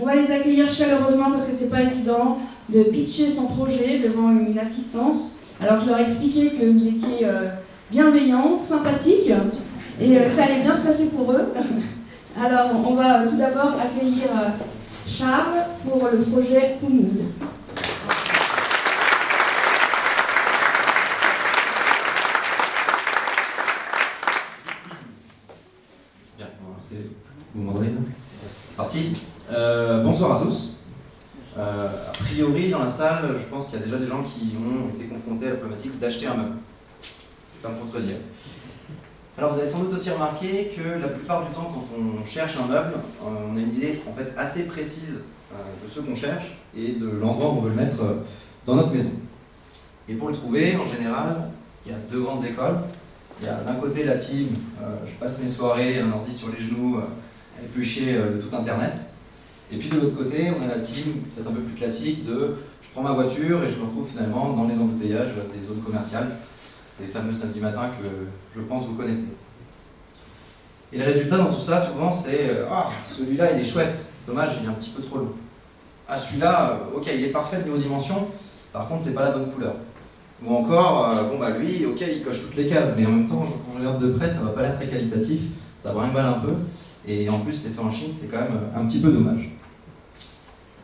va les accueillir chaleureusement parce que c'est pas évident de pitcher son projet devant une assistance. Alors je leur expliquais que vous étiez bienveillants, sympathiques, et ça allait bien se passer pour eux. Alors on va tout d'abord accueillir Charles pour le projet Poumoud. Bien, vous m'entendez bien ? C'est parti. Bonsoir à tous. A priori, dans la salle, je pense qu'il y a déjà des gens qui ont été confrontés à la problématique d'acheter un meuble. Je ne vais pas me contredire. Alors vous avez sans doute aussi remarqué que la plupart du temps, quand on cherche un meuble, on a une idée en fait assez précise de ce qu'on cherche et de l'endroit où on veut le mettre dans notre maison. Et pour le trouver, en général, il y a deux grandes écoles. Il y a d'un côté la team, je passe mes soirées, un ordi sur les genoux, à éplucher de tout Internet. Et puis de l'autre côté, on a la team peut-être un peu plus classique de je prends ma voiture et je me retrouve finalement dans les embouteillages des zones commerciales. Ces fameux samedis matins que je pense vous connaissez. Et le résultat dans tout ça, souvent, c'est ah, celui-là il est chouette, dommage, il est un petit peu trop long. Ah, celui-là, ok, il est parfait niveau dimension, par contre, c'est pas la bonne couleur. Ou encore, bon bah lui, ok, il coche toutes les cases, mais en même temps, quand je regarde de près, ça va pas l'air très qualitatif, ça brinque-balle un peu, et en plus, c'est fait en Chine, c'est quand même un petit peu dommage.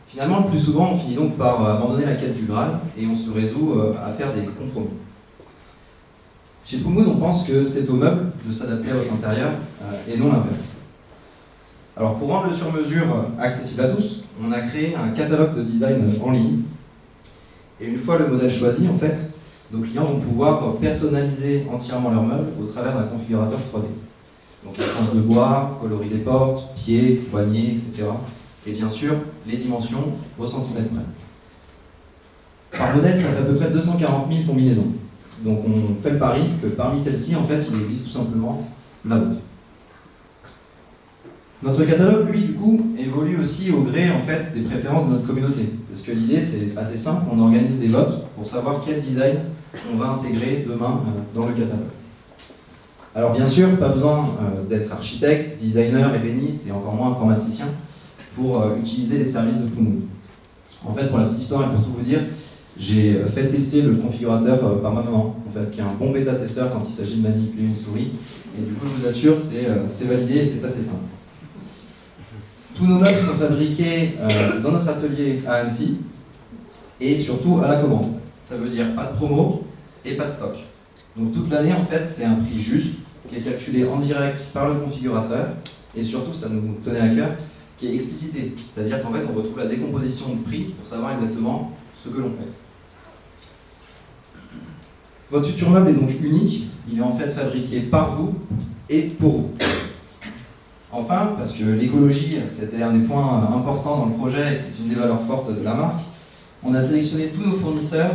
Finalement, le plus souvent, on finit donc par abandonner la quête du Graal, et on se résout à faire des compromis. Chez Poumoud, on pense que c'est au meuble de s'adapter à votre intérieur et non l'inverse. Alors pour rendre le sur-mesure accessible à tous, on a créé un catalogue de design en ligne. Et une fois le modèle choisi, en fait, nos clients vont pouvoir personnaliser entièrement leur meuble au travers d'un configurateur 3D. Donc essence de bois, coloris des portes, pieds, poignées, etc. Et bien sûr, les dimensions au centimètre près. Par modèle, ça fait à peu près 240 000 combinaisons. Donc on fait le pari que parmi celles-ci, en fait, il existe tout simplement la vôtre. Notre catalogue, lui, du coup, évolue aussi au gré, en fait, des préférences de notre communauté. Parce que l'idée, c'est assez simple, on organise des votes pour savoir quel design on va intégrer demain dans le catalogue. Alors bien sûr, pas besoin d'être architecte, designer, ébéniste et encore moins informaticien pour utiliser les services de Poumoud. En fait, pour la petite histoire et pour tout vous dire, j'ai fait tester le configurateur par ma maman, en fait, qui est un bon bêta-testeur quand il s'agit de manipuler une souris. Et du coup, je vous assure, c'est validé et c'est assez simple. Tous nos meubles sont fabriqués dans notre atelier à Annecy et surtout à la commande. Ça veut dire pas de promo et pas de stock. Donc toute l'année, en fait, c'est un prix juste qui est calculé en direct par le configurateur et surtout, ça nous tenait à cœur, qui est explicité. C'est-à-dire qu'en fait, on retrouve la décomposition de prix pour savoir exactement ce que l'on paie. Votre futur meuble est donc unique, il est en fait fabriqué par vous et pour vous. Enfin, parce que l'écologie, c'était un des points importants dans le projet et c'est une des valeurs fortes de la marque, on a sélectionné tous nos fournisseurs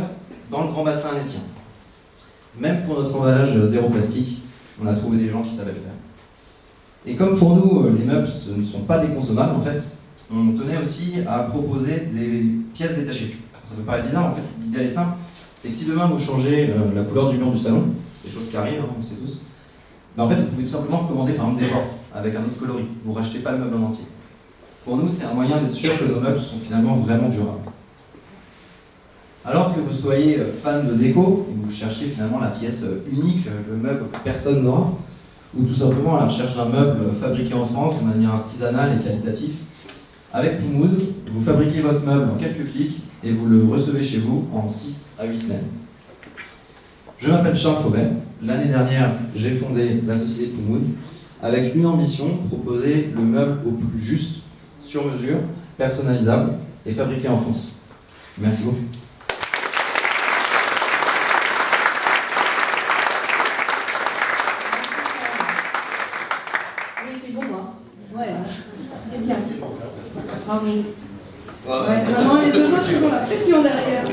dans le grand bassin annécien. Même pour notre emballage zéro plastique, on a trouvé des gens qui savaient le faire. Et comme pour nous, les meubles ne sont pas déconsommables en fait, on tenait aussi à proposer des pièces détachées. Ça peut paraître bizarre en fait, l'idée est simple, c'est que si demain vous changez la couleur du mur du salon, c'est des choses qui arrivent, on le sait tous, ben en fait vous pouvez tout simplement commander par exemple des portes avec un autre coloris, vous ne rachetez pas le meuble en entier. Pour nous, c'est un moyen d'être sûr que nos meubles sont finalement vraiment durables. Alors que vous soyez fan de déco, et que vous cherchiez finalement la pièce unique, le meuble que personne n'aura, ou tout simplement à la recherche d'un meuble fabriqué en France de manière artisanale et qualitative, avec Poumoud, vous fabriquez votre meuble en quelques clics et vous le recevez chez vous en 6 à 8 semaines. Je m'appelle Charles Faubert. L'année dernière, j'ai fondé la société Poumoud avec une ambition, proposer le meuble au plus juste, sur mesure, personnalisable et fabriqué en France. Merci beaucoup. C'était bon, hein. Ouais, c'était bien. Bravo. Ouais, Ouais, vraiment, les deux autres, ils font la pression derrière.